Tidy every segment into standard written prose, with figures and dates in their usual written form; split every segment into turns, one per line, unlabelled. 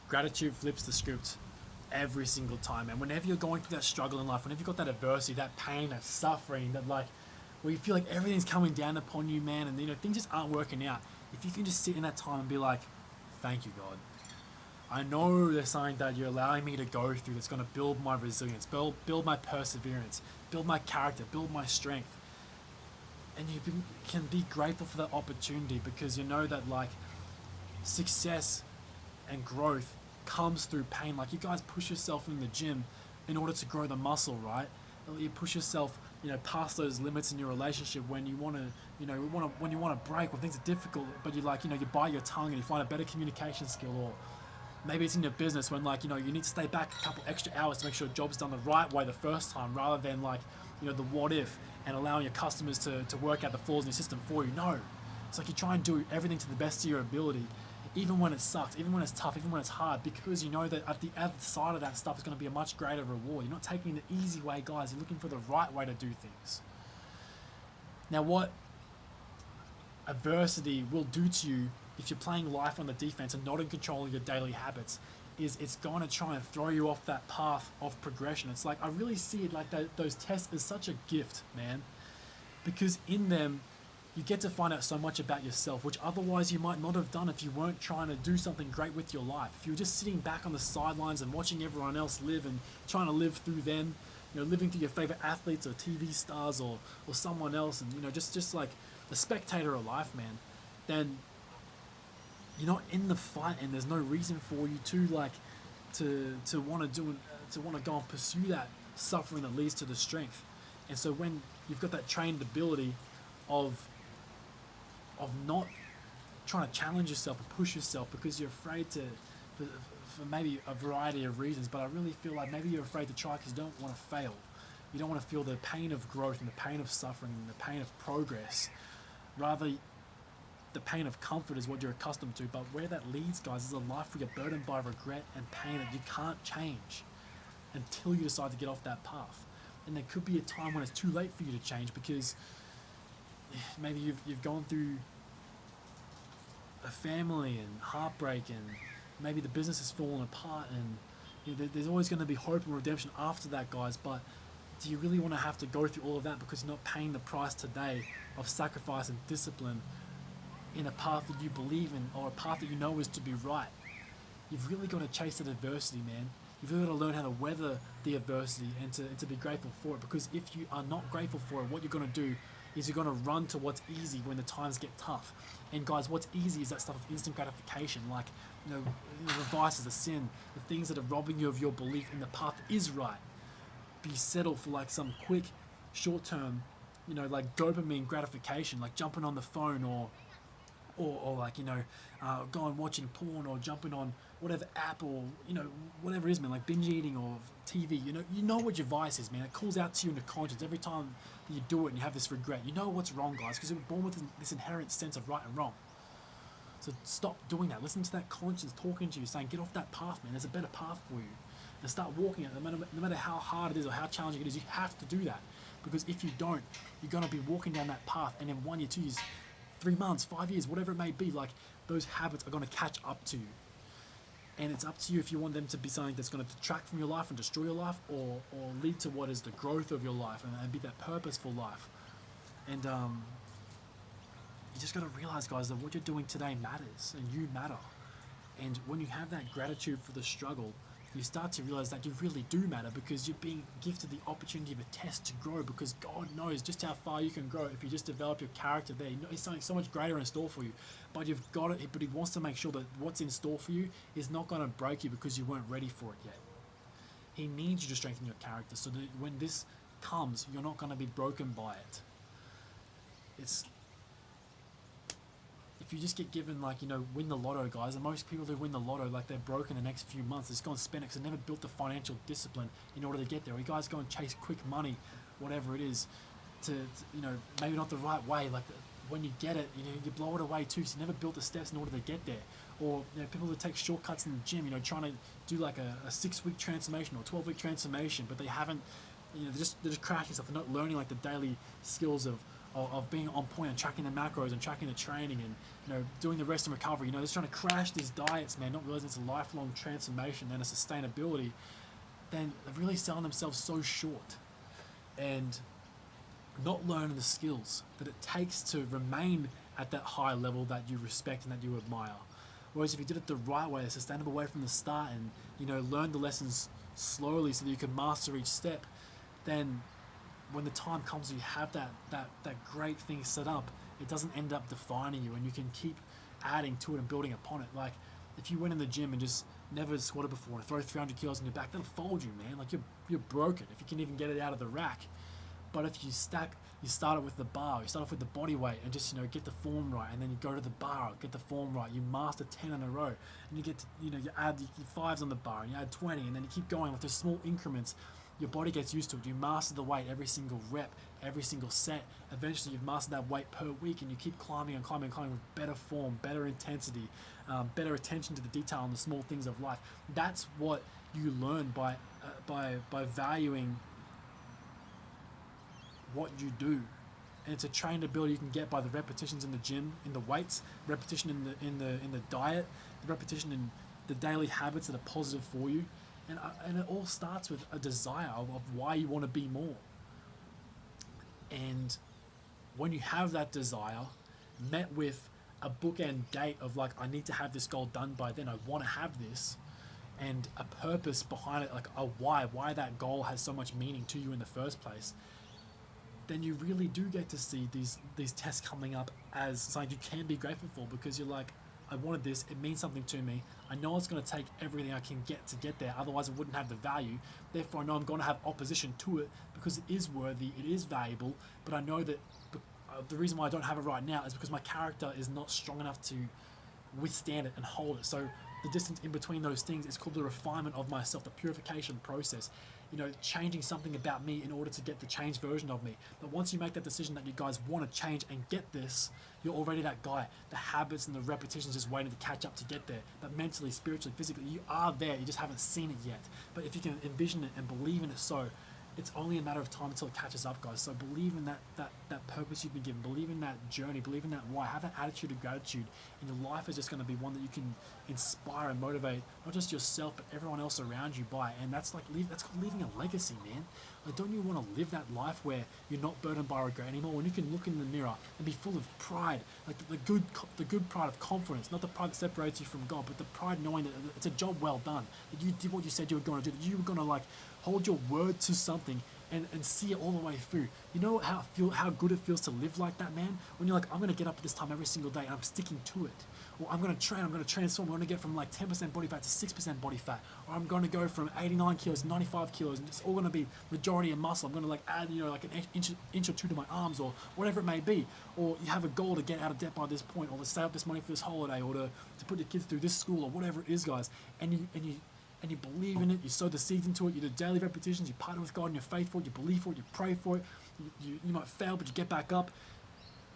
Gratitude flips the script every single time. And whenever you're going through that struggle in life, whenever you've got that adversity, that pain, that suffering, that like where you feel like everything's coming down upon you, man, and things just aren't working out. If you can just sit in that time and be like, thank you, God. I know there's something that you're allowing me to go through that's going to build my resilience, build my perseverance, build my character, build my strength. And can be grateful for that opportunity because you know that like success and growth comes through pain. Like you guys push yourself in the gym in order to grow the muscle, right? You push yourself, past those limits in your relationship when you want to, when you want to break, when things are difficult, but you like, you bite your tongue and you find a better communication skill, or maybe it's in your business when like, you need to stay back a couple extra hours to make sure the job's done the right way the first time rather than like, the what if and allowing your customers to work out the flaws in your system for you. No, it's like you try and do everything to the best of your ability, even when it sucks, even when it's tough, even when it's hard, because you know that at the other side of that stuff is going to be a much greater reward. You're not taking the easy way, guys. You're looking for the right way to do things. Now, what adversity will do to you if you're playing life on the defense and not in control of your daily habits is it's going to try and throw you off that path of progression. It's like I really see it like those tests as such a gift, man, because in them you get to find out so much about yourself, which otherwise you might not have done if you weren't trying to do something great with your life. If you were just sitting back on the sidelines and watching everyone else live and trying to live through them, living through your favorite athletes or TV stars or someone else, and just like the spectator of life, man, then you're not in the fight, and there's no reason for you to like to want to go and pursue that suffering that leads to the strength. And so when you've got that trained ability of not trying to challenge yourself or push yourself because you're afraid to for maybe a variety of reasons, but I really feel like maybe you're afraid to try because you don't want to fail. You don't want to feel the pain of growth and the pain of suffering and the pain of progress. Rather, the pain of comfort is what you're accustomed to, but where that leads, guys, is a life where you're burdened by regret and pain that you can't change until you decide to get off that path. And there could be a time when it's too late for you to change because maybe you've gone through a family and heartbreak, and maybe the business has fallen apart, and there's always going to be hope and redemption after that, guys. But do you really want to have to go through all of that because you're not paying the price today of sacrifice and discipline in a path that you believe in or a path that you know is to be right? You've really got to chase that adversity, man. You've really got to learn how to weather the adversity and to be grateful for it, because if you are not grateful for it, what you're going to do is you're going to run to what's easy when the times get tough. And guys, what's easy is that stuff of instant gratification, like the vices, the sin, the things that are robbing you of your belief in the path that is right. Be settled for like some quick, short-term, like dopamine gratification, like jumping on the phone or like going watching porn or jumping on whatever app or whatever it is, man, like binge eating or TV. You know what your vice is, man. It calls out to you in the conscience every time that you do it and you have this regret. You know what's wrong, guys, because you were born with this inherent sense of right and wrong. So stop doing that. Listen to that conscience talking to you, saying get off that path, man. There's a better path for you, and start walking it. No matter how hard it is or how challenging it is, you have to do that, because if you don't, you're going to be walking down that path, and in 1 year, 2 years, 3 months, 5 years, whatever it may be, like those habits are going to catch up to you. And it's up to you if you want them to be something that's going to detract from your life and destroy your life, or lead to what is the growth of your life and be that purposeful life. And you just got to realize, guys, that what you're doing today matters and you matter. And when you have that gratitude for the struggle, you start to realize that you really do matter, because you're being gifted the opportunity of a test to grow, because God knows just how far you can grow if you just develop your character there. He's something so much greater in store for you, but you've got it. But he wants to make sure that what's in store for you is not going to break you because you weren't ready for it yet. He needs you to strengthen your character so that when this comes, you're not going to be broken by it. If you just get given, like, win the lotto, guys, and most people who win the lotto, like, they're broke in the next few months. They just go and spend it because they never built the financial discipline in order to get there. Or you guys go and chase quick money, whatever it is, to maybe not the right way. Like, when you get it, you blow it away too, because you never built the steps in order to get there. Or people that take shortcuts in the gym, trying to do like a 6-week transformation or 12-week transformation, but they haven't, they're just crashing stuff. They're not learning like the daily skills of of being on point and tracking the macros and tracking the training and doing the rest and recovery. They're just trying to crash these diets, man, not realizing it's a lifelong transformation and a sustainability. Then they're really selling themselves so short and not learning the skills that it takes to remain at that high level that you respect and that you admire. Whereas if you did it the right way, a sustainable way from the start, and learn the lessons slowly so that you can master each step, then when the time comes, you have that great thing set up. It doesn't end up defining you, and you can keep adding to it and building upon it. Like if you went in the gym and just never squatted before and throw 300 kilos in your back, that'll fold you, man. Like you're broken if you can even get it out of the rack. But if you start it with the bar, you start off with the body weight and just get the form right, and then you go to the bar, get the form right, you master 10 in a row, and you get to you add your fives on the bar, and you add 20, and then you keep going with those small increments. Your body gets used to it. You master the weight every single rep, every single set. Eventually you've mastered that weight per week, and you keep climbing and climbing and climbing with better form, better intensity, better attention to the detail and the small things of life. That's what you learn by valuing what you do. And it's a trainability you can get by the repetitions in the gym, in the weights, repetition in the diet, the repetition in the daily habits that are positive for you, and it all starts with a desire of why you want to be more. And when you have that desire met with a bookend date of like, I need to have this goal done by then, I want to have this, and a purpose behind it, like a why that goal has so much meaning to you in the first place, then you really do get to see these tests coming up as something you can be grateful for, because you're like, I wanted this, it means something to me, I know it's going to take everything I can get to get there, otherwise it wouldn't have the value. Therefore I know I'm going to have opposition to it because it is worthy, it is valuable, but I know that the reason why I don't have it right now is because my character is not strong enough to withstand it and hold it. So the distance in between those things is called the refinement of myself, the purification process. Changing something about me in order to get the changed version of me. But once you make that decision that you guys want to change and get this, you're already that guy. The habits and the repetitions just waiting to catch up to get there. But mentally, spiritually, physically, you are there. You just haven't seen it yet. But if you can envision it and believe in it it's only a matter of time until it catches up, guys. So believe in that purpose you've been given. Believe in that journey. Believe in that why. Have that attitude of gratitude. And your life is just going to be one that you can inspire and motivate not just yourself, but everyone else around you by. And that's called leaving a legacy, man. Like, don't you want to live that life where you're not burdened by regret anymore? When you can look in the mirror and be full of pride, like the good pride of confidence, not the pride that separates you from God, but the pride knowing that it's a job well done. That you did what you said you were going to do. That you were going to hold your word to something and see it all the way through. You know how good it feels to live like that, man? When you're like, I'm going to get up at this time every single day and I'm sticking to it. Or I'm going to train, I'm going to transform, I'm going to get from 10% body fat to 6% body fat. Or I'm going to go from 89 kilos to 95 kilos and it's all going to be majority of muscle. I'm going to add, an inch or two to my arms or whatever it may be. Or you have a goal to get out of debt by this point, or to save up this money for this holiday, or to put your kids through this school, or whatever it is, guys. And you believe in it, you sow the seeds into it, you do daily repetitions, you partner with God and you're faithful, you believe for it, you pray for it, you might fail but you get back up.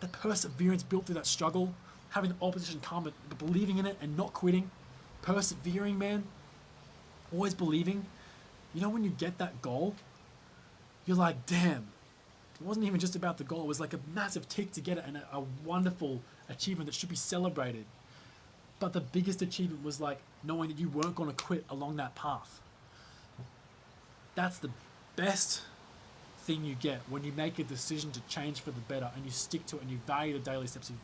The perseverance built through that struggle, having the opposition come but believing in it and not quitting, persevering, man, always believing. When you get that goal, you're like, damn, it wasn't even just about the goal, it was like a massive tick to get it and a wonderful achievement that should be celebrated. But the biggest achievement was knowing that you weren't going to quit along that path. That's the best thing you get when you make a decision to change for the better and you stick to it and you value the daily steps, you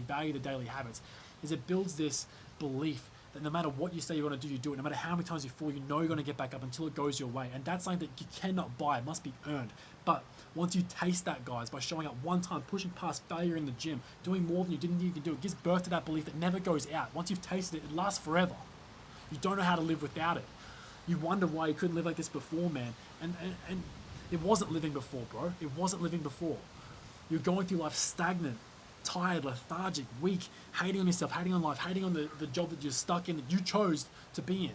value the daily habits, is it builds this belief that no matter what you say you're going to do, you do it. No matter how many times you fall, you know you're going to get back up until it goes your way. And that's something that you cannot buy. It must be earned. But once you taste that, guys, by showing up one time, pushing past failure in the gym, doing more than you didn't think you could do, it gives birth to that belief that never goes out. Once you've tasted it, it lasts forever. You don't know how to live without it. You wonder why you couldn't live like this before, man. And it wasn't living before, bro. It wasn't living before. You're going through life stagnant, tired, lethargic, weak, hating on yourself, hating on life, hating on the job that you're stuck in, that you chose to be in.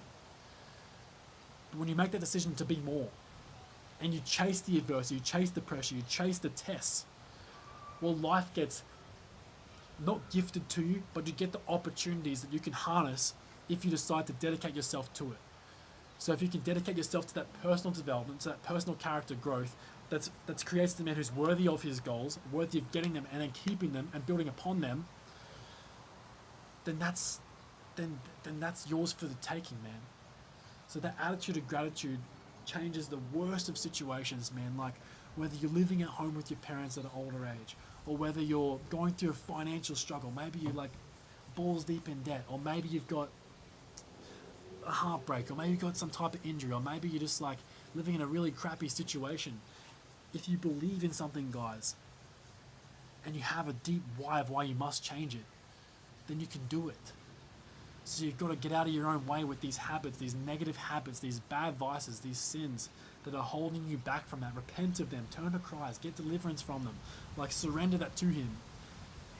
But when you make that decision to be more, and you chase the adversity, you chase the pressure, you chase the tests, well, life gets not gifted to you, but you get the opportunities that you can harness if you decide to dedicate yourself to it. So if you can dedicate yourself to that personal development, to that personal character growth, that's creates the man who's worthy of his goals, worthy of getting them and then keeping them and building upon them, then that's yours for the taking, man. So that attitude of gratitude changes the worst of situations, man. Like whether you're living at home with your parents at an older age, or whether you're going through a financial struggle, maybe you're like balls deep in debt, or maybe you've got a heartbreak, or maybe you've got some type of injury, or maybe you're just like living in a really crappy situation. If you believe in something, guys, and you have a deep why of why you must change it, then you can do it. So you've got to get out of your own way with these habits, these negative habits, these bad vices, these sins that are holding you back from that. Repent of them, turn to Christ, get deliverance from them. Like surrender that to Him,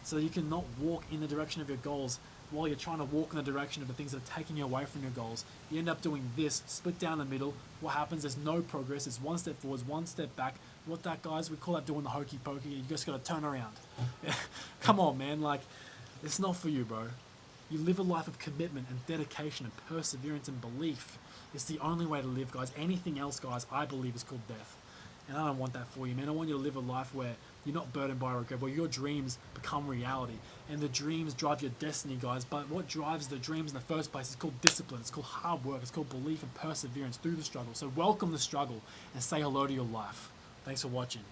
so you can not walk in the direction of your goals while you're trying to walk in the direction of the things that are taking you away from your goals. You end up doing this, split down the middle. What happens? There's no progress. It's one step forwards, one step back. What that, guys, we call that doing the hokey pokey. You just got to turn around. Come on, man. Like, it's not for you, bro. You live a life of commitment and dedication and perseverance and belief. It's the only way to live, guys. Anything else, guys, I believe is called death. And I don't want that for you, man. I want you to live a life where you're not burdened by regret, where your dreams become reality. And the dreams drive your destiny, guys. But what drives the dreams in the first place is called discipline. It's called hard work. It's called belief and perseverance through the struggle. So welcome the struggle and say hello to your life. Thanks for watching.